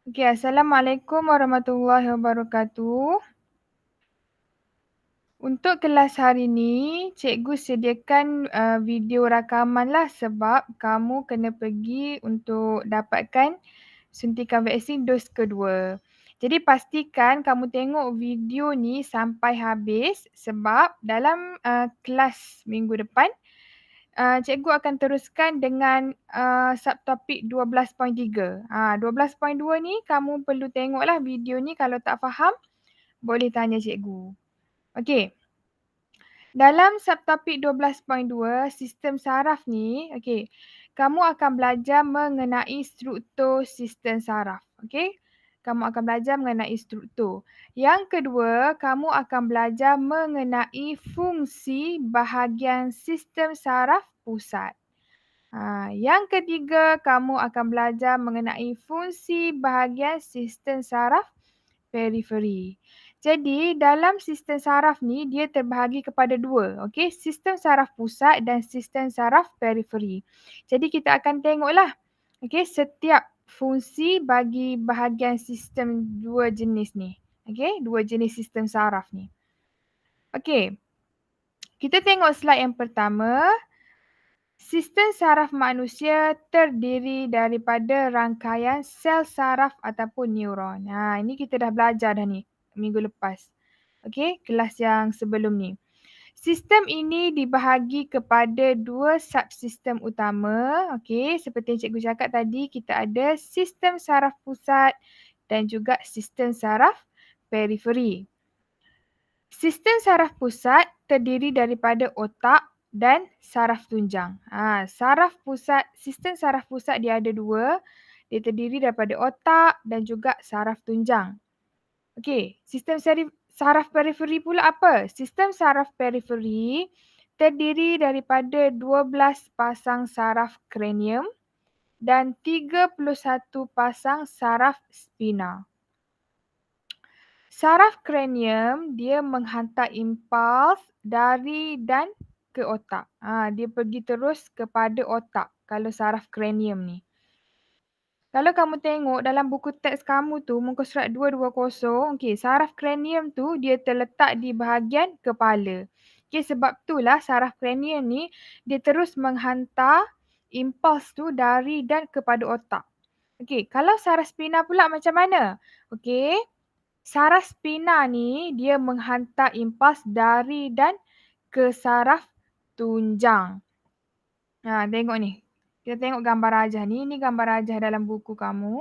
Okey, Assalamualaikum warahmatullahi wabarakatuh. Untuk kelas hari ni, cikgu sediakan video rakaman lah sebab kamu kena pergi untuk dapatkan suntikan vaksin dos kedua. Jadi pastikan kamu tengok video ni sampai habis sebab dalam kelas minggu depan, cikgu akan teruskan dengan subtopik 12.3. 12.2 ni kamu perlu tengoklah video ni, kalau tak faham boleh tanya cikgu. Okey. Dalam subtopik 12.2 sistem saraf ni, okey, kamu akan belajar mengenai struktur sistem saraf. Okey. Kamu akan belajar mengenai struktur. Yang kedua, kamu akan belajar mengenai fungsi bahagian sistem saraf pusat. Yang ketiga, kamu akan belajar mengenai fungsi bahagian sistem saraf periferi. Jadi dalam sistem saraf ni dia terbahagi kepada dua, okey, sistem saraf pusat dan sistem saraf periferi. Jadi kita akan tengoklah, okey, setiap fungsi bagi bahagian sistem dua jenis ni. Okey, dua jenis sistem saraf ni. Okey. Kita tengok slide yang pertama. Sistem saraf manusia terdiri daripada rangkaian sel saraf ataupun neuron. Ini kita dah belajar dah ni minggu lepas. Okey, kelas yang sebelum ni. Sistem ini dibahagi kepada dua subsistem utama. Okey, seperti yang cikgu cakap tadi, kita ada sistem saraf pusat dan juga sistem saraf periferi. Sistem saraf pusat terdiri daripada otak dan saraf tunjang. Sistem saraf pusat dia ada dua. Dia terdiri daripada otak dan juga saraf tunjang. Okey, sistem saraf periferi pula apa? Sistem saraf periferi terdiri daripada 12 pasang saraf kranium dan 31 pasang saraf spina. Saraf kranium dia menghantar impuls dari dan ke otak. Dia pergi terus kepada otak kalau saraf kranium ni. Kalau kamu tengok dalam buku teks kamu tu, muka surat 220, okey, saraf kranium tu dia terletak di bahagian kepala. Okey, sebab itulah saraf kranium ni dia terus menghantar impuls tu dari dan kepada otak. Okey, kalau saraf spina pula macam mana? Okey, saraf spina ni dia menghantar impuls dari dan ke saraf tunjang. Tengok ni. Kita tengok gambar rajah ni. Ini gambar rajah dalam buku kamu.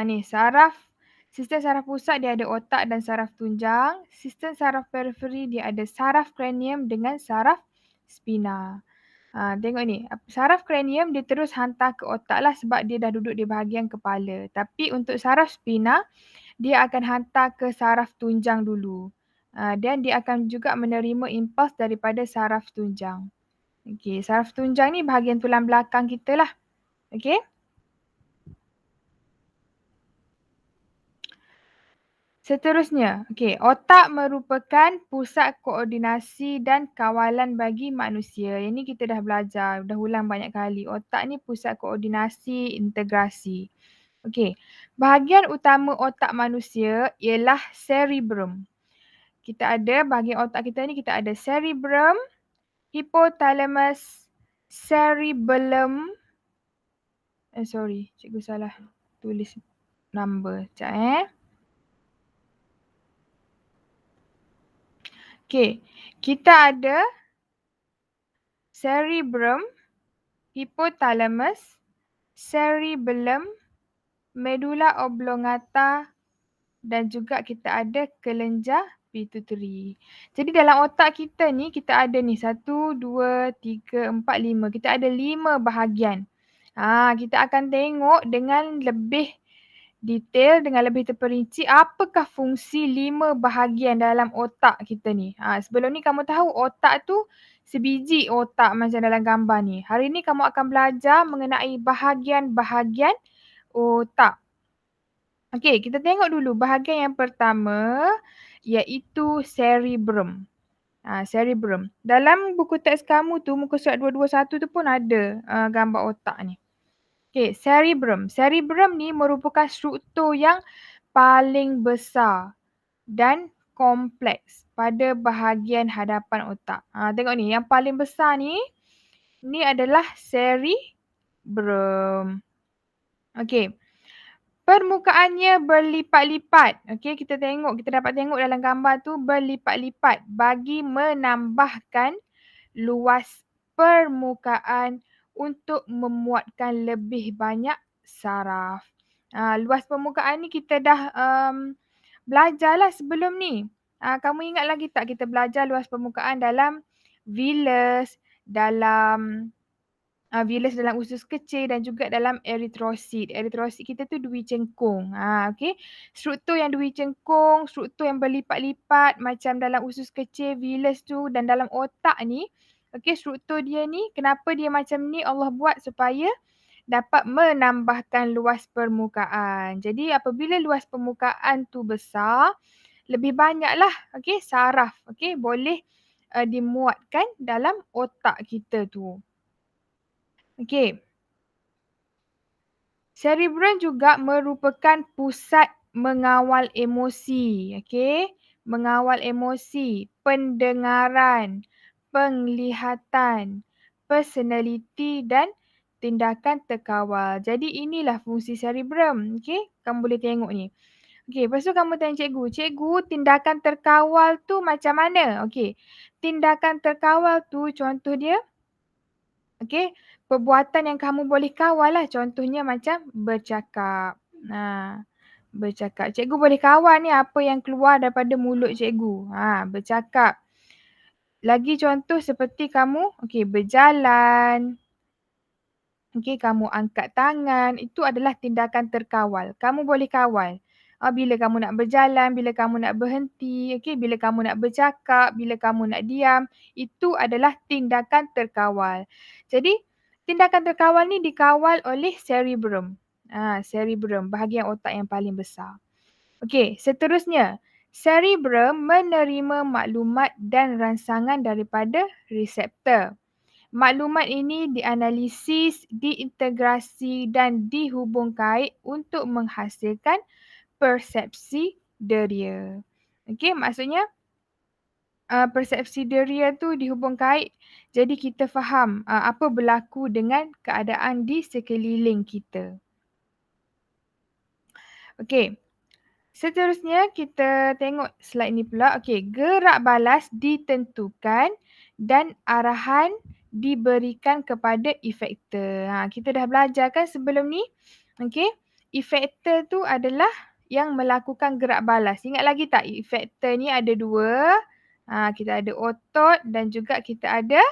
Ni sistem saraf pusat dia ada otak dan saraf tunjang. Sistem saraf periferi dia ada saraf kranium dengan saraf spina. Tengok ni, saraf kranium dia terus hantar ke otak lah sebab dia dah duduk di bahagian kepala. Tapi untuk saraf spina, dia akan hantar ke saraf tunjang dulu. Dan dia akan juga menerima impuls daripada saraf tunjang. Okey, saraf tunjang ni bahagian tulang belakang kita lah. Okey. Seterusnya, okey, otak merupakan pusat koordinasi dan kawalan bagi manusia. Yang ni kita dah belajar, dah ulang banyak kali. Otak ni pusat koordinasi, integrasi. Okey, bahagian utama otak manusia ialah cerebrum. Kita ada bahagian otak kita ni, kita ada cerebrum, hypothalamus, cerebellum. Cikgu salah tulis number. Sekejap Okey, kita ada cerebrum, hypothalamus, cerebellum, medulla oblongata dan juga kita ada kelenjar pituitary. Jadi dalam otak kita ni, kita ada ni 1, 2, 3, 4, 5. Kita ada 5 bahagian. Kita akan tengok dengan lebih detail, dengan lebih terperinci apakah fungsi 5 bahagian dalam otak kita ni. Sebelum ni kamu tahu otak tu sebiji otak macam dalam gambar ni. Hari ni kamu akan belajar mengenai bahagian-bahagian otak. Okey, kita tengok dulu bahagian yang pertama iaitu cerebrum. Cerebrum. Dalam buku teks kamu tu, muka surat 221 tu pun ada gambar otak ni. Okey, cerebrum. Cerebrum ni merupakan struktur yang paling besar dan kompleks pada bahagian hadapan otak. Tengok ni, yang paling besar ni adalah cerebrum. Okey. Permukaannya berlipat-lipat. Okey, kita dapat tengok dalam gambar tu berlipat-lipat bagi menambahkan luas permukaan untuk memuatkan lebih banyak saraf. Luas permukaan ni kita dah belajarlah sebelum ni. Kamu ingat lagi tak kita belajar luas permukaan dalam villus, dalam villus dalam usus kecil dan juga dalam eritrosit. Eritrosit kita tu dui cengkung. Okey. Struktur yang dui cengkung, struktur yang berlipat-lipat macam dalam usus kecil, villus tu dan dalam otak ni. Okey, struktur dia ni kenapa dia macam ni Allah buat supaya dapat menambahkan luas permukaan. Jadi apabila luas permukaan tu besar, lebih banyaklah saraf boleh dimuatkan dalam otak kita tu. Okey. Cerebrum juga merupakan pusat mengawal emosi, okey? Mengawal emosi, pendengaran, penglihatan, personaliti dan tindakan terkawal. Jadi inilah fungsi cerebrum, okey? Kamu boleh tengok ni. Okey, lepas tu kamu tanya cikgu, "Cikgu, tindakan terkawal tu macam mana?" Okey. Tindakan terkawal tu contoh dia okey, perbuatan yang kamu boleh kawal lah. Contohnya macam bercakap. Bercakap. Cikgu boleh kawal ni apa yang keluar daripada mulut cikgu. Bercakap. Lagi contoh seperti kamu berjalan. Okey, kamu angkat tangan. Itu adalah tindakan terkawal. Kamu boleh kawal. Bila kamu nak berjalan, bila kamu nak berhenti, bila kamu nak bercakap, bila kamu nak diam. Itu adalah tindakan terkawal. Jadi, tindakan terkawal ni dikawal oleh cerebrum. Cerebrum, bahagian otak yang paling besar. Okey, seterusnya. Cerebrum menerima maklumat dan rangsangan daripada reseptor. Maklumat ini dianalisis, diintegrasi dan dihubung kait untuk menghasilkan persepsi deria. Okey, maksudnya persepsi deria tu dihubung kait jadi kita faham apa berlaku dengan keadaan di sekeliling kita. Okey. Seterusnya kita tengok slide ni pula. Okey, gerak balas ditentukan dan arahan diberikan kepada efektor. Kita dah belajar kan sebelum ni? Okey, efektor tu adalah yang melakukan gerak balas. Ingat lagi tak efektor ni ada dua. Kita ada otot dan juga kita ada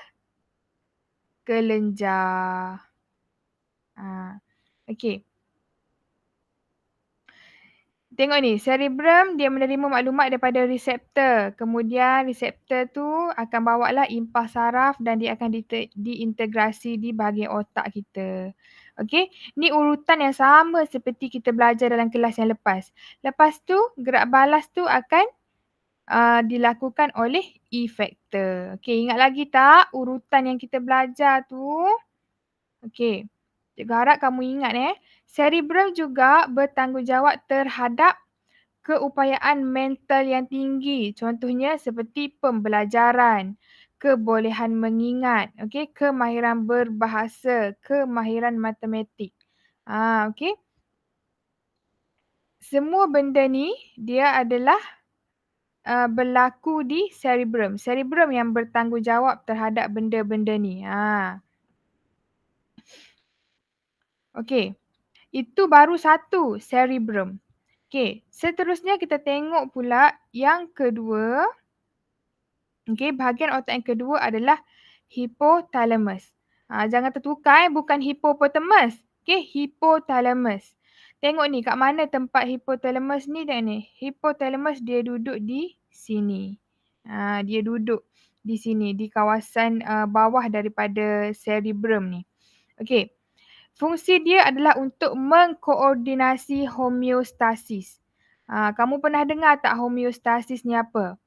kelenjar. Okey. Tengok ni, cerebrum dia menerima maklumat daripada reseptor. Kemudian reseptor tu akan bawa lah impas saraf dan dia akan diintegrasi di bahagian otak kita. Okey, ni urutan yang sama seperti kita belajar dalam kelas yang lepas. Lepas tu, gerak balas tu akan dilakukan oleh efektor. Okey, ingat lagi tak urutan yang kita belajar tu? Okey, cikgu harap kamu ingat Cerebrum juga bertanggungjawab terhadap keupayaan mental yang tinggi. Contohnya seperti pembelajaran, kebolehan mengingat, kemahiran berbahasa, kemahiran matematik. Okey. Semua benda ni dia adalah berlaku di cerebrum. Cerebrum yang bertanggungjawab terhadap benda-benda ni. Okey. Itu baru satu, cerebrum. Okey, seterusnya kita tengok pula yang kedua. Okey, bahagian otak yang kedua adalah hypothalamus. Jangan tertukar bukan hippopotamus. Okey, hypothalamus. Tengok ni kat mana tempat hypothalamus ni dan ni. Hypothalamus dia duduk di sini. Dia duduk di sini di kawasan bawah daripada cerebrum ni. Okey. Fungsi dia adalah untuk mengkoordinasi homeostasis. Kamu pernah dengar tak homeostasis ni apa?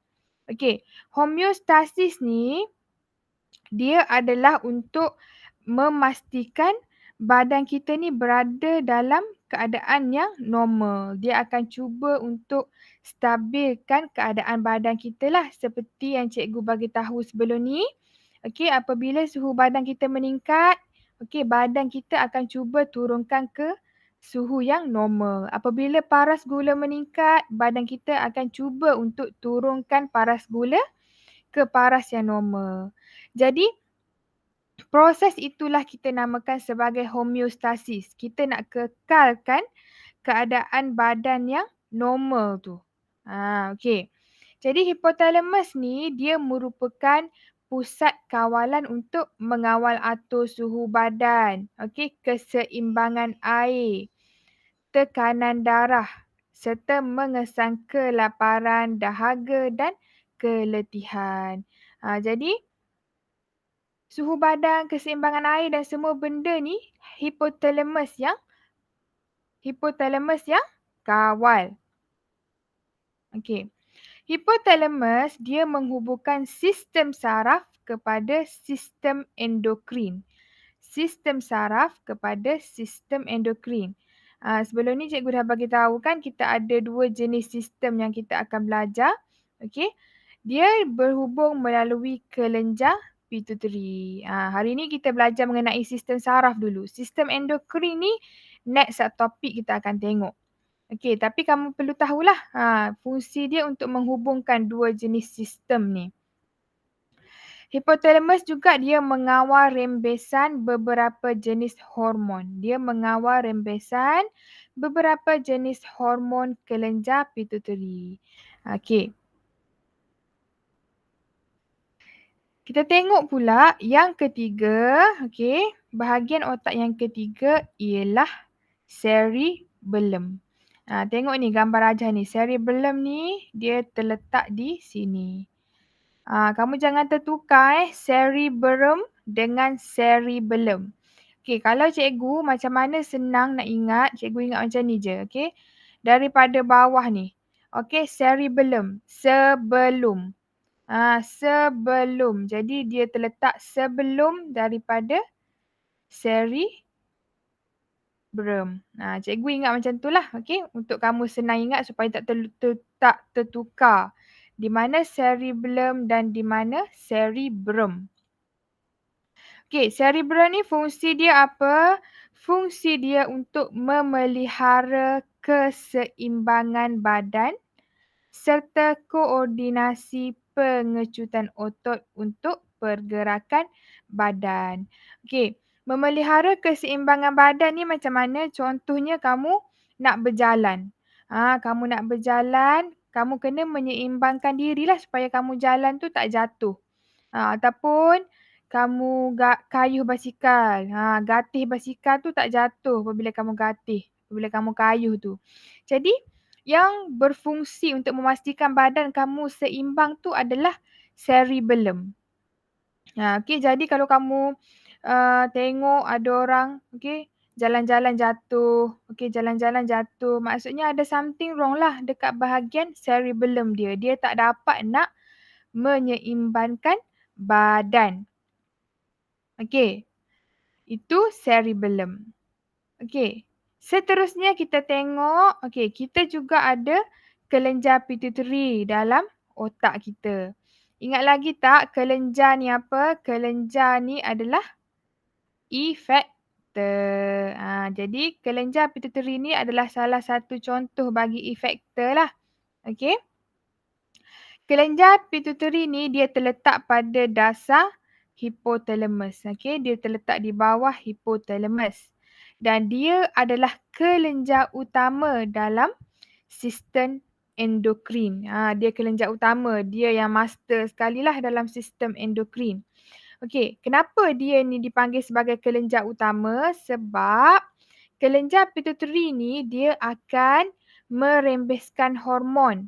Okey, homeostasis ni dia adalah untuk memastikan badan kita ni berada dalam keadaan yang normal. Dia akan cuba untuk stabilkan keadaan badan kita lah seperti yang cikgu bagi tahu sebelum ni. Okey, apabila suhu badan kita meningkat, okey, badan kita akan cuba turunkan ke suhu yang normal. Apabila paras gula meningkat, badan kita akan cuba untuk turunkan paras gula ke paras yang normal. Jadi, proses itulah kita namakan sebagai homeostasis. Kita nak kekalkan keadaan badan yang normal tu. Okey. Jadi hipotalamus ni dia merupakan pusat kawalan untuk mengawal atur suhu badan. Okey, keseimbangan air, tekanan darah serta mengesan kelaparan, dahaga dan keletihan. Jadi suhu badan, keseimbangan air dan semua benda ni hipotalamus yang kawal. Okey. Hipotalamus dia menghubungkan sistem saraf kepada sistem endokrin. Sistem saraf kepada sistem endokrin. Sebelum ni cikgu dah bagi tahu kan kita ada dua jenis sistem yang kita akan belajar. Okey. Dia berhubung melalui kelenjar pituitary. Hari ni kita belajar mengenai sistem saraf dulu. Sistem endokrin ni next topik kita akan tengok. Okey, tapi kamu perlu tahulah fungsi dia untuk menghubungkan dua jenis sistem ni. Hipotalamus juga dia mengawal rembesan beberapa jenis hormon. Dia mengawal rembesan beberapa jenis hormon kelenjar pituitary. Okey. Kita tengok pula yang ketiga, okey, bahagian otak yang ketiga ialah cerebellum. Tengok ni gambar ajar ni. Cerebellum ni dia terletak di sini. Kamu jangan tertukar cerebrum dengan cerebellum. Okey, kalau cikgu macam mana senang nak ingat, cikgu ingat macam ni je, okey. Daripada bawah ni. Okey, cerebellum, sebelum. Sebelum. Jadi dia terletak sebelum daripada cerebrum. Cikgu ingat macam tu lah. Okay? Untuk kamu senang ingat supaya tak tertukar. Di mana cerebellum dan di mana cerebrum. Okay, cerebrum ni fungsi dia apa? Fungsi dia untuk memelihara keseimbangan badan serta koordinasi pengecutan otot untuk pergerakan badan. Okey, memelihara keseimbangan badan ni macam mana? Contohnya kamu nak berjalan. Kamu nak berjalan, kamu kena menyeimbangkan dirilah supaya kamu jalan tu tak jatuh. Ataupun kamu kayuh basikal. Gatih basikal tu tak jatuh apabila kamu gatih, apabila kamu kayuh tu. Jadi, yang berfungsi untuk memastikan badan kamu seimbang tu adalah cerebellum. Okey, jadi kalau kamu tengok ada orang, okey, jalan-jalan jatuh, okey, jalan-jalan jatuh, maksudnya ada something wrong lah dekat bahagian cerebellum dia. Dia tak dapat nak menyeimbangkan badan. Okey, itu cerebellum. Okey, seterusnya kita tengok, okey, kita juga ada kelenjar pituitary dalam otak kita. Ingat lagi tak kelenjar ni apa? Kelenjar ni adalah efektor. Jadi kelenjar pituitary ni adalah salah satu contoh bagi efektor lah. Okey. Kelenjar pituitary ni dia terletak pada dasar hipotalamus. Okey, dia terletak di bawah hipotalamus. Dan dia adalah kelenjar utama dalam sistem endokrin. Dia kelenjar utama. Dia yang master sekali lah dalam sistem endokrin. Okey, kenapa dia ni dipanggil sebagai kelenjar utama? Sebab kelenjar pituitary ni dia akan merembeskan hormon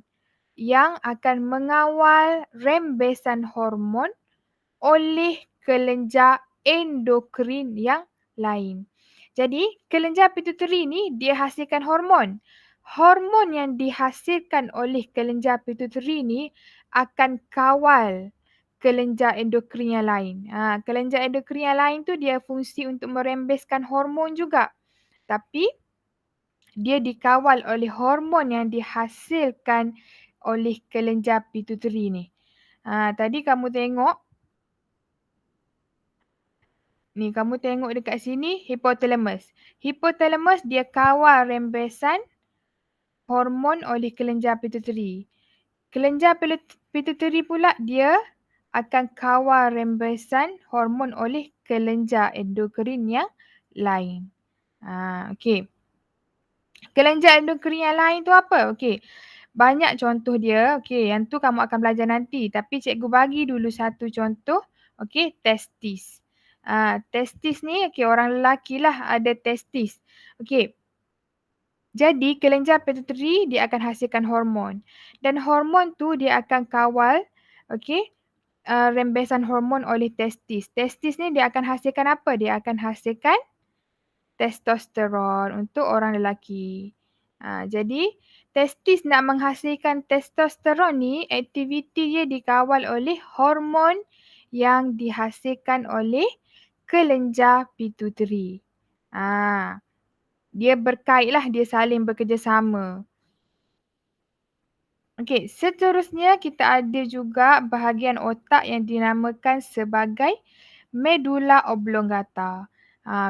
yang akan mengawal rembesan hormon oleh kelenjar endokrin yang lain. Jadi, kelenjar pituitary ni dia hasilkan hormon. Hormon yang dihasilkan oleh kelenjar pituitary ni akan kawal kelenjar endokrin yang lain. Kelenjar endokrin yang lain tu dia fungsi untuk merembeskan hormon juga. Tapi dia dikawal oleh hormon yang dihasilkan oleh kelenjar pituitary ni. Tadi kamu tengok, ni kamu tengok dekat sini hypothalamus. Hypothalamus dia kawal rembesan hormon oleh kelenjar pituitary. Kelenjar pituitary pula dia akan kawal rembesan hormon oleh kelenjar endokrin yang lain. Okey. Kelenjar endokrin yang lain tu apa? Okey. Banyak contoh dia. Okey, yang tu kamu akan belajar nanti. Tapi cikgu bagi dulu satu contoh. Okey, testis. Testis ni, okey, orang lelaki lah ada testis. Okey. Jadi, kelenjar pituitary dia akan hasilkan hormon. Dan hormon tu dia akan kawal, okey, rembesan hormon oleh testis. Testis ni dia akan hasilkan apa? Dia akan hasilkan testosteron untuk orang lelaki. Jadi, testis nak menghasilkan testosteron ni, aktiviti dia dikawal oleh hormon yang dihasilkan oleh kelenjar pituitary. Dia berkaitlah, dia saling bekerjasama. Okey, seterusnya kita ada juga bahagian otak yang dinamakan sebagai medulla oblongata.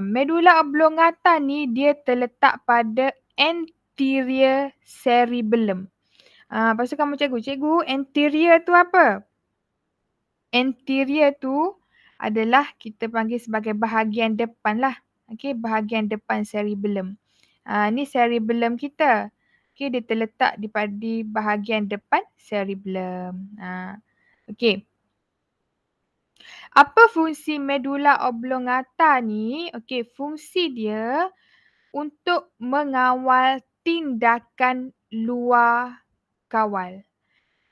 Medulla oblongata ni dia terletak pada anterior cerebellum. Lepas tu kamu cikgu, anterior tu apa? Anterior tu adalah kita panggil sebagai bahagian depan lah. Okey, bahagian depan cerebellum. Ni cerebellum kita. Okey, dia terletak di bahagian depan cerebellum. Okey. Apa fungsi medulla oblongata ni? Okey, fungsi dia untuk mengawal tindakan luar kawal.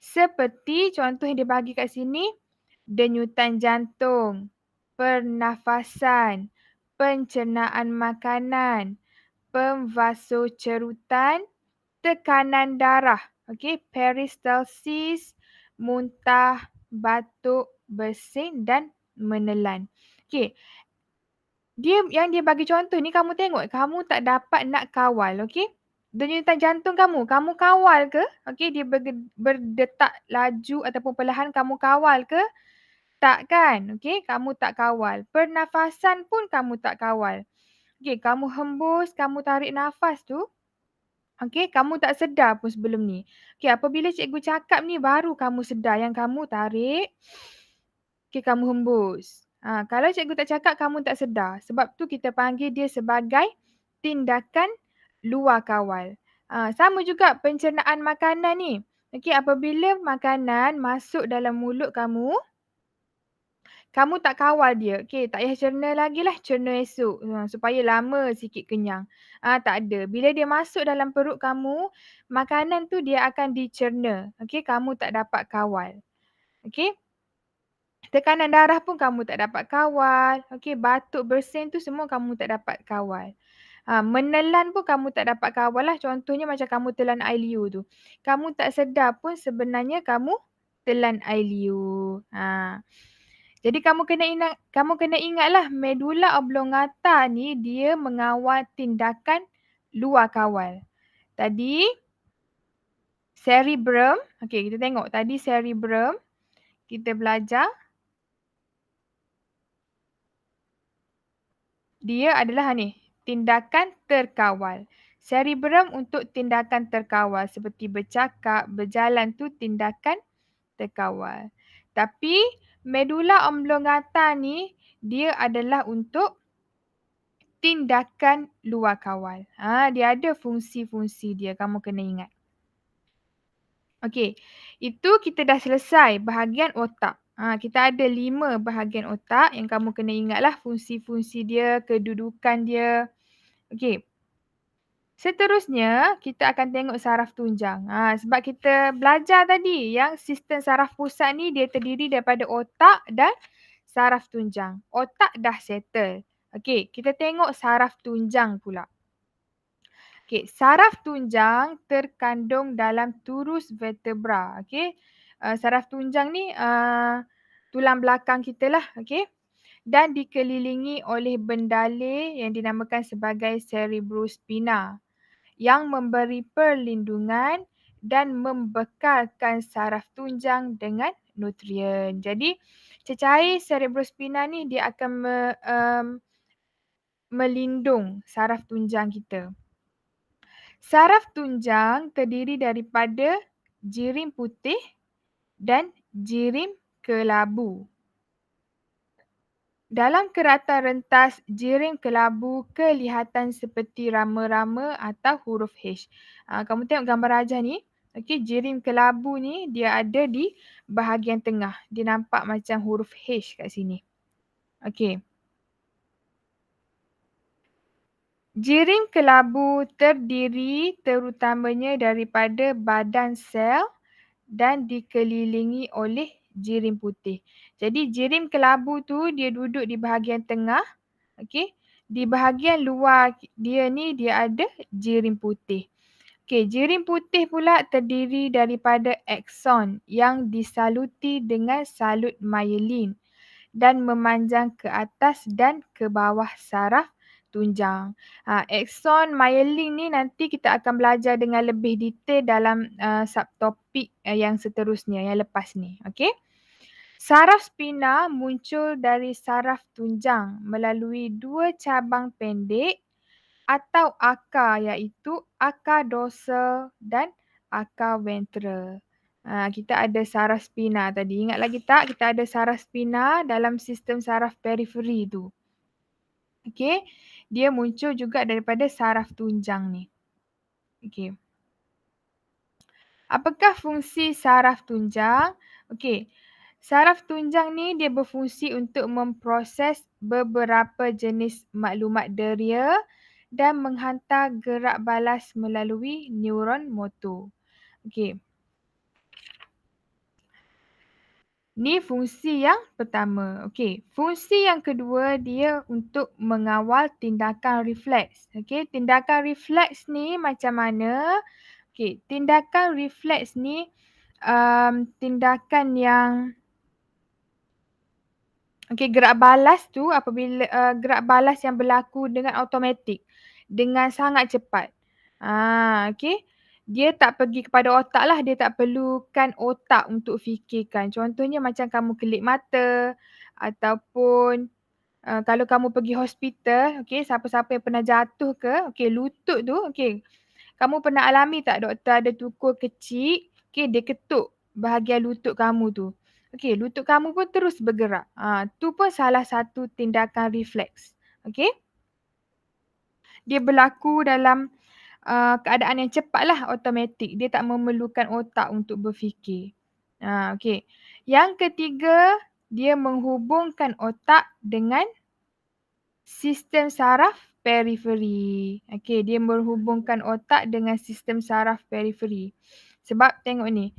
Seperti contoh yang dia bagi kat sini, denyutan jantung, pernafasan, pencernaan makanan, pemvasocerutan, tekanan darah, okey, peristalsis, muntah, batuk, bersin dan menelan. Okey. Dia bagi contoh ni kamu tengok, kamu tak dapat nak kawal, okey? Denyutan jantung kamu kawal ke? Okey, dia berdetak laju ataupun perlahan kamu kawal ke? Tak kan? Okey, kamu tak kawal. Pernafasan pun kamu tak kawal. Okey, kamu hembus, kamu tarik nafas tu, okey, kamu tak sedar pun sebelum ni. Okey, apabila cikgu cakap ni baru kamu sedar yang kamu tarik, okey, kamu hembus. Kalau cikgu tak cakap, kamu tak sedar. Sebab tu kita panggil dia sebagai tindakan luar kawal. Sama juga pencernaan makanan ni. Okey, apabila makanan masuk dalam mulut kamu, kamu tak kawal dia. Okey, tak payah cerna lagi lah, cerna esok. Supaya lama sikit kenyang. Tak ada. Bila dia masuk dalam perut kamu, makanan tu dia akan dicerna. Okey, kamu tak dapat kawal. Okey. Tekanan darah pun kamu tak dapat kawal. Okey, batuk bersin tu semua kamu tak dapat kawal. Menelan pun kamu tak dapat kawal lah. Contohnya macam kamu telan air liur tu. Kamu tak sedar pun sebenarnya kamu telan air liur. Jadi kamu kena ingatlah medulla oblongata ni dia mengawal tindakan luar kawal. Tadi cerebrum, okey kita tengok tadi cerebrum kita belajar dia adalah ni tindakan terkawal. Cerebrum untuk tindakan terkawal seperti bercakap, berjalan tu tindakan terkawal. Tapi medulla oblongata ni dia adalah untuk tindakan luar kawal. Dia ada fungsi-fungsi dia, kamu kena ingat. Okey, itu kita dah selesai bahagian otak. Kita ada 5 bahagian otak yang kamu kena ingatlah fungsi-fungsi dia, kedudukan dia. Okey. Seterusnya, kita akan tengok saraf tunjang. Sebab kita belajar tadi yang sistem saraf pusat ni dia terdiri daripada otak dan saraf tunjang. Otak dah settle. Okey, kita tengok saraf tunjang pula. Okey, saraf tunjang terkandung dalam turus vertebra. Okey, saraf tunjang ni tulang belakang kita lah, okey. Dan dikelilingi oleh bendale yang dinamakan sebagai cerebrospina yang memberi perlindungan dan membekalkan saraf tunjang dengan nutrien. Jadi cecair cerebrospina ni dia akan melindung saraf tunjang kita. Saraf tunjang terdiri daripada jirim putih dan jirim kelabu. Dalam keratan rentas, jirim kelabu kelihatan seperti rama-rama atau huruf H. Kamu tengok gambar rajah ni. Okey, jirim kelabu ni dia ada di bahagian tengah. Dia nampak macam huruf H kat sini. Okey. Jirim kelabu terdiri terutamanya daripada badan sel dan dikelilingi oleh jirim putih. Jadi jirim kelabu tu dia duduk di bahagian tengah. Okey. Di bahagian luar dia ni dia ada jirim putih. Okey, jirim putih pula terdiri daripada akson yang disaluti dengan salut myelin dan memanjang ke atas dan ke bawah saraf tunjang. Akson myelin ni nanti kita akan belajar dengan lebih detail dalam subtopik yang seterusnya, yang lepas ni. Okey. Saraf spina muncul dari saraf tunjang melalui dua cabang pendek atau akar iaitu akar dorsal dan akar ventral. Kita ada saraf spina tadi. Ingat lagi tak kita ada saraf spina dalam sistem saraf periferi tu. Okey. Dia muncul juga daripada saraf tunjang ni. Okey. Apakah fungsi saraf tunjang? Okey. Saraf tunjang ni dia berfungsi untuk memproses beberapa jenis maklumat deria dan menghantar gerak balas melalui neuron motor. Okey. Ni fungsi yang pertama. Okey. Fungsi yang kedua dia untuk mengawal tindakan refleks. Okey. Tindakan refleks ni macam mana? Okey. Tindakan refleks ni tindakan yang gerak balas tu apabila gerak balas yang berlaku dengan automatik, dengan sangat cepat. Okey. Dia tak pergi kepada otak lah, dia tak perlukan otak untuk fikirkan. Contohnya macam kamu kelip mata ataupun kalau kamu pergi hospital, okey, siapa-siapa yang pernah jatuh ke, okey, lutut tu, okey. Kamu pernah alami tak doktor ada tukul kecil, okey, dia ketuk bahagian lutut kamu tu. Okey, lutut kamu pun terus bergerak. Tu pun salah satu tindakan refleks. Okey. Dia berlaku dalam keadaan yang cepatlah, automatik. Dia tak memerlukan otak untuk berfikir. Okey. Yang ketiga, dia menghubungkan otak dengan sistem saraf periferi. Okey, dia menghubungkan otak dengan sistem saraf periferi. Sebab tengok ni,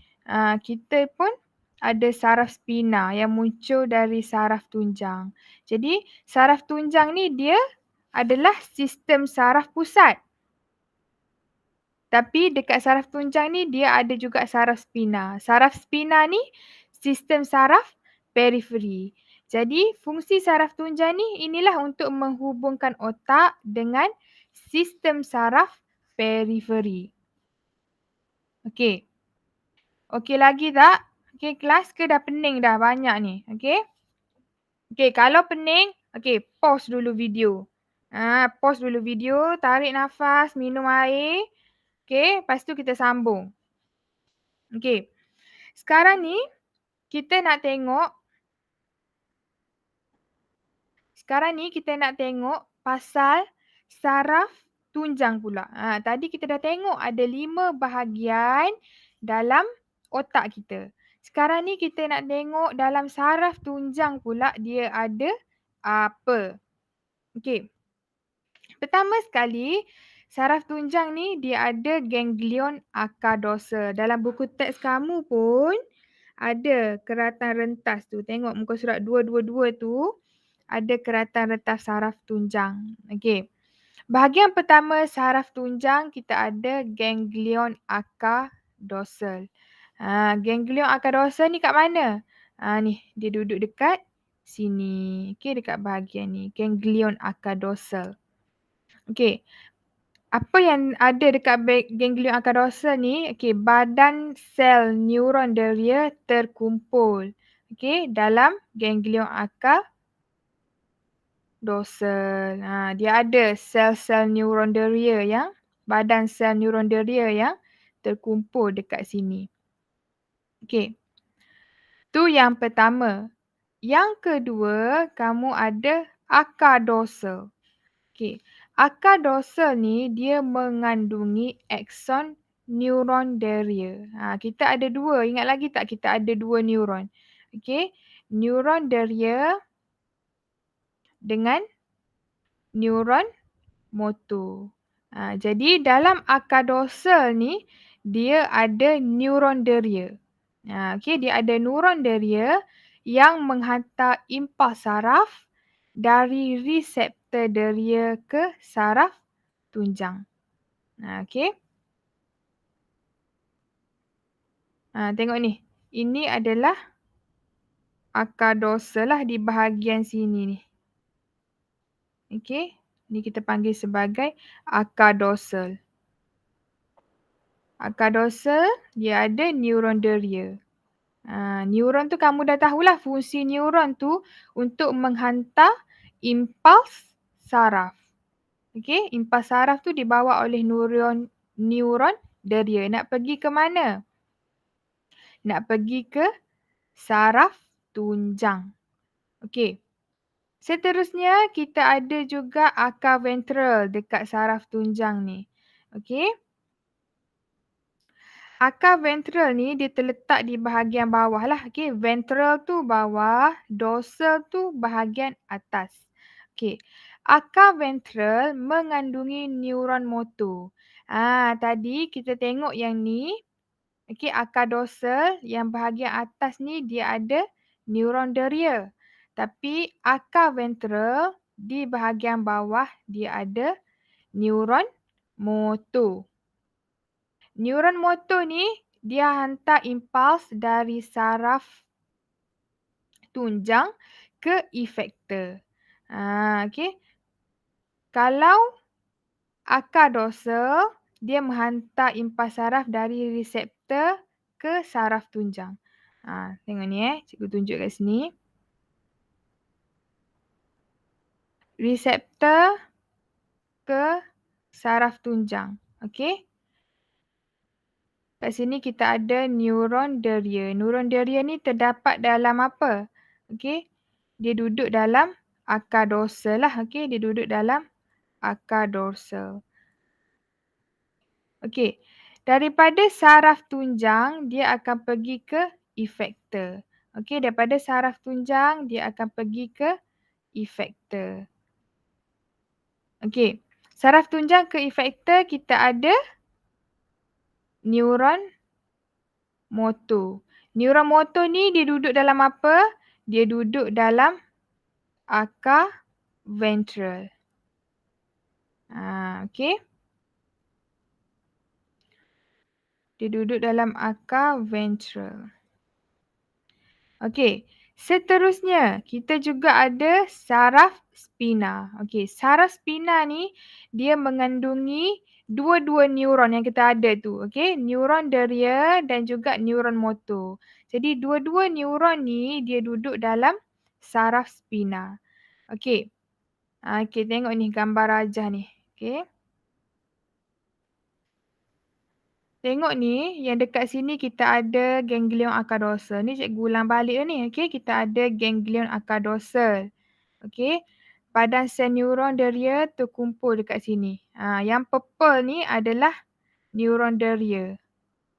kita pun ada saraf spina yang muncul dari saraf tunjang. Jadi, saraf tunjang ni dia adalah sistem saraf pusat. Tapi dekat saraf tunjang ni dia ada juga saraf spina. Saraf spina ni sistem saraf periferi. Jadi fungsi saraf tunjang ni inilah untuk menghubungkan otak dengan sistem saraf periferi. Okey. Okey lagi tak? Okey kelas ke dah pening dah banyak ni? Okey. Okey kalau pening, okey pause dulu video. Pause dulu video, tarik nafas, minum air. Okey, lepas tu kita sambung. Okey. Sekarang ni kita nak tengok pasal saraf tunjang pula. Tadi kita dah tengok ada 5 bahagian dalam otak kita. Sekarang ni kita nak tengok dalam saraf tunjang pula dia ada apa. Okey. Pertama sekali, saraf tunjang ni dia ada ganglion akar dorsal. Dalam buku teks kamu pun ada keratan rentas tu. Tengok muka surat 222 tu ada keratan rentas saraf tunjang. Okey. Bahagian pertama saraf tunjang kita ada ganglion akar dorsal. Ganglion akar dorsal ni kat mana? Ni dia duduk dekat sini. Okey, dekat bahagian ni, ganglion akar dorsal. Okey, apa yang ada dekat ganglion akar dorsal ni, okey, badan sel neuron deria terkumpul. Okey, dalam ganglion akar dorsal. Dia ada sel-sel neuron deria yang, badan sel neuron deria yang terkumpul dekat sini. Okey, tu yang pertama. Yang kedua, kamu ada akar dorsal. Okey, akar dorsal ni dia mengandungi akson neuron deria. Kita ada dua, ingat lagi tak kita ada dua neuron? Okey, neuron deria dengan neuron motor. Jadi dalam akar dorsal ni, dia ada neuron deria. Okey, dia ada neuron deria yang menghantar impuls saraf dari reseptor deria ke saraf tunjang. Okey. Tengok ni. Ini adalah akar dorsal lah di bahagian sini ni. Okey. Ni kita panggil sebagai akar dorsal. Akar dorsal dia ada neuron deria. Neuron tu kamu dah tahulah fungsi neuron tu untuk menghantar impuls saraf. Okey, impuls saraf tu dibawa oleh neuron deria. Nak pergi ke mana? Nak pergi ke saraf tunjang. Okey. Seterusnya kita ada juga akar ventral dekat saraf tunjang ni. Okey. Akar ventral ni dia terletak di bahagian bawah lah. Okey, ventral tu bawah, dorsal tu bahagian atas. Okey. Akar ventral mengandungi neuron motor. Tadi kita tengok yang ni. Okey, akar dorsal yang bahagian atas ni dia ada neuron deria. Tapi akar ventral di bahagian bawah dia ada neuron motor. Neuron motor ni dia hantar impuls dari saraf tunjang ke efektor. Okey. Kalau akar dorsal dia menghantar impuls saraf dari reseptor ke saraf tunjang. Tengok ni cikgu tunjuk kat sini. Reseptor ke saraf tunjang. Okey. Kat sini kita ada neuron deria. Neuron deria ni terdapat dalam apa? Okey. Dia duduk dalam akar dorsal lah. Okey. Dia duduk dalam akar dorsal. Okey. Daripada saraf tunjang, dia akan pergi ke efektor. Okey. Daripada saraf tunjang, dia akan pergi ke efektor. Okey. Saraf tunjang ke efektor kita ada neuron motor. Neuron motor ni dia duduk dalam apa? Dia duduk dalam akar ventral. Okey. Dia duduk dalam akar ventral. Okey. Seterusnya, kita juga ada saraf spina. Okey, saraf spina ni dia mengandungi dua-dua neuron yang kita ada tu. Okey, neuron deria dan juga neuron motor. Jadi dua-dua neuron ni dia duduk dalam saraf spina. Okey. Okey, tengok ni gambar rajah ni. Okey. Tengok ni, yang dekat sini kita ada ganglion akar dorsal. Ni cikgu ulang balik dah ni. Okey, kita ada ganglion akar dorsal. Okey. Badan sel neuron deria terkumpul dekat sini. Yang purple ni adalah neuron deria.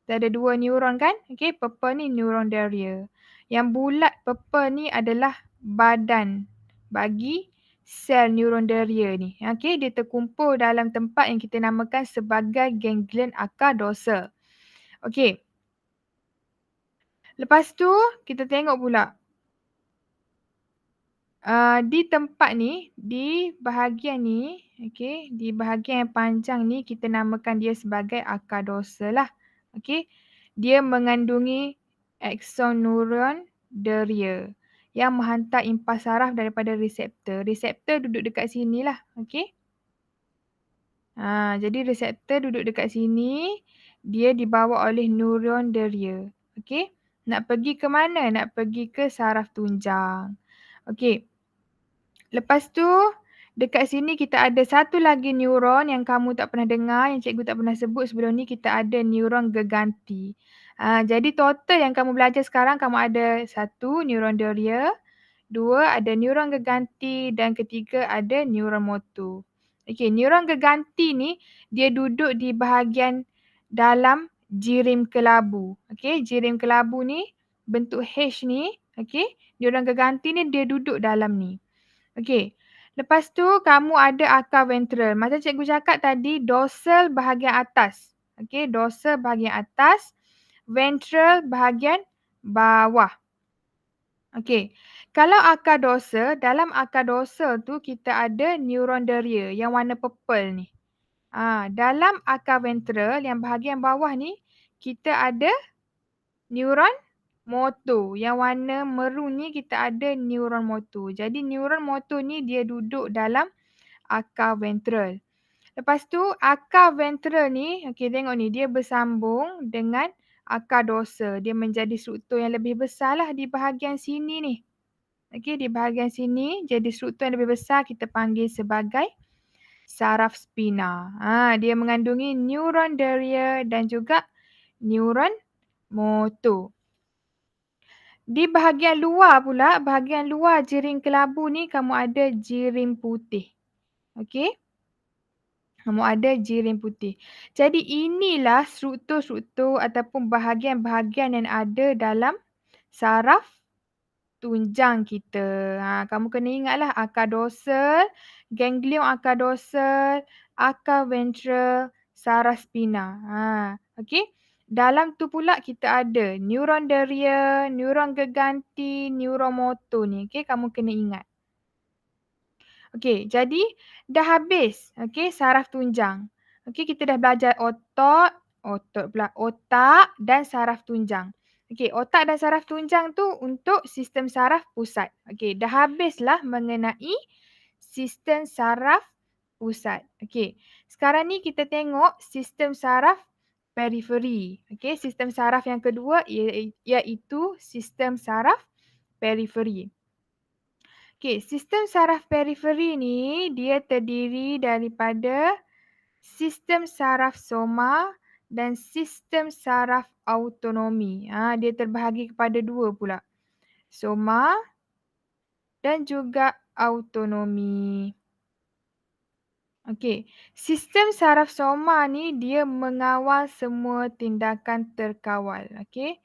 Kita ada dua neuron kan? Okey, purple ni neuron deria. Yang bulat purple ni adalah badan bagi sel neuron deria ni. Okey, dia terkumpul dalam tempat yang kita namakan sebagai ganglion akar dorsal. Okey. Lepas tu kita tengok pula. Di tempat ni, di bahagian ni, okey, di bahagian yang panjang ni kita namakan dia sebagai akar dorsal lah. Okey. Dia mengandungi akson neuron deria yang menghantar impas saraf daripada reseptor. Reseptor duduk dekat sinilah. Okey. Jadi reseptor duduk dekat sini. Dia dibawa oleh neuron deria. Okey. Nak pergi ke mana? Nak pergi ke saraf tunjang. Okey. Lepas tu, dekat sini kita ada satu lagi neuron yang kamu tak pernah dengar, yang cikgu tak pernah sebut sebelum ni, kita ada neuron geganti. Jadi total yang kamu belajar sekarang, kamu ada 1 neuron deria, 2 ada neuron geganti dan ketiga ada neuron motor. Okey, neuron geganti ni dia duduk di bahagian dalam jirim kelabu. Okey, jirim kelabu ni bentuk H ni, okey. Neuron geganti ni dia duduk dalam ni. Okey. Lepas tu kamu ada akar ventral. Macam cikgu cakap tadi, dorsal bahagian atas. Okey, dorsal bahagian atas, ventral bahagian bawah. Okey. Kalau akar dorsal, dalam akar dorsal tu kita ada neuron deria yang warna purple ni. Dalam akar ventral yang bahagian bawah ni, kita ada neuron motor. Yang warna merun ni kita ada neuron motor. Jadi neuron motor ni dia duduk dalam akar ventral. Lepas tu akar ventral ni, okey tengok ni, dia bersambung dengan akar dorsal. Dia menjadi struktur yang lebih besar lah di bahagian sini ni. Okey, di bahagian sini jadi struktur yang lebih besar, kita panggil sebagai saraf spina. Dia mengandungi neuron deria dan juga neuron motor. Di bahagian luar pula, bahagian luar jirim kelabu ni kamu ada jirim putih. Okey? Kamu ada jirim putih. Jadi inilah struktur-struktur ataupun bahagian-bahagian yang ada dalam saraf tunjang kita. Kamu kena ingatlah akar dorsal, ganglion akar dorsal, akar ventral, saraf spina. Okey? Dalam tu pula kita ada neuron deria, neuron geganti, neuron motor ni. Okey, kamu kena ingat. Okey, jadi dah habis. Okey, saraf tunjang. Okey, kita dah belajar otak dan saraf tunjang. Okey, otak dan saraf tunjang tu untuk sistem saraf pusat. Okey, dah habislah mengenai sistem saraf pusat. Okey, sekarang ni kita tengok sistem saraf periferi. Okey, sistem saraf yang kedua iaitu sistem saraf periferi. Okey, sistem saraf periferi ni dia terdiri daripada sistem saraf soma dan sistem saraf autonomi. Dia terbahagi kepada 2 pula. Soma dan juga autonomi. Okey, sistem saraf soma ni dia mengawal semua tindakan terkawal. Okey,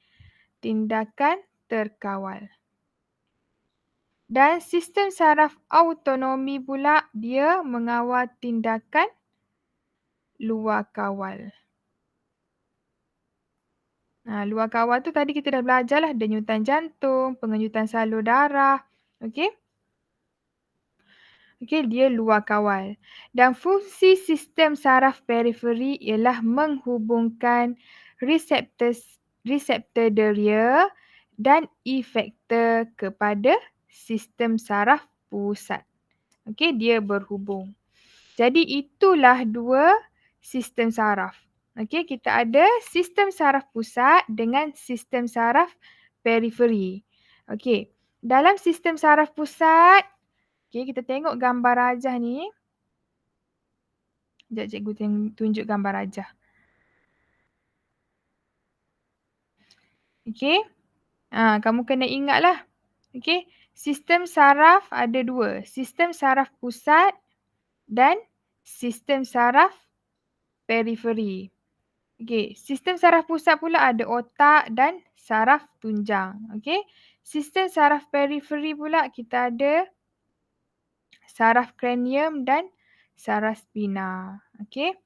tindakan terkawal. Dan sistem saraf autonomi pula dia mengawal tindakan luar kawal. Luar kawal tu tadi kita dah belajar lah, denyutan jantung, pengenyutan salur darah. Okey? Okey, dia luar kawal. Dan fungsi sistem saraf periferi ialah menghubungkan reseptor deria dan efektor kepada sistem saraf pusat. Okey, dia berhubung. Jadi itulah 2 sistem saraf. Okey, kita ada sistem saraf pusat dengan sistem saraf periferi. Okey, dalam sistem saraf pusat, okey, kita tengok gambar rajah ni. Sekejap cikgu tunjuk gambar rajah. Okey, kamu kena ingatlah. Okey, sistem saraf ada 2. Sistem saraf pusat dan sistem saraf periferi. Okey, sistem saraf pusat pula ada otak dan saraf tunjang. Okey, sistem saraf periferi pula kita ada saraf kranium dan saraf spina. Okey.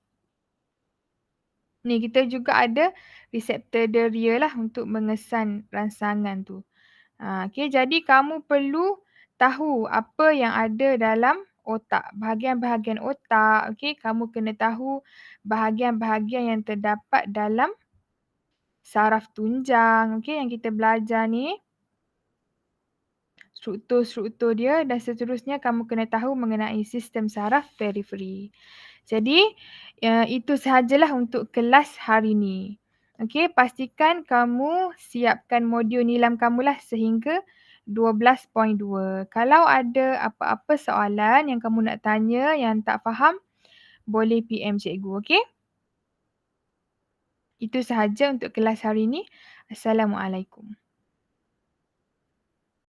Ni kita juga ada reseptor deria lah untuk mengesan rangsangan tu. Okey, jadi kamu perlu tahu apa yang ada dalam otak, bahagian-bahagian otak. Okey, kamu kena tahu bahagian-bahagian yang terdapat dalam saraf tunjang. Okey, yang kita belajar ni. struktur-struktur dia dan seterusnya kamu kena tahu mengenai sistem saraf periferi. Jadi, itu sahajalah untuk kelas hari ini. Okey, pastikan kamu siapkan modul nilam kamulah sehingga 12.2. Kalau ada apa-apa soalan yang kamu nak tanya yang tak faham, boleh PM cikgu, okey? Itu sahaja untuk kelas hari ini. Assalamualaikum.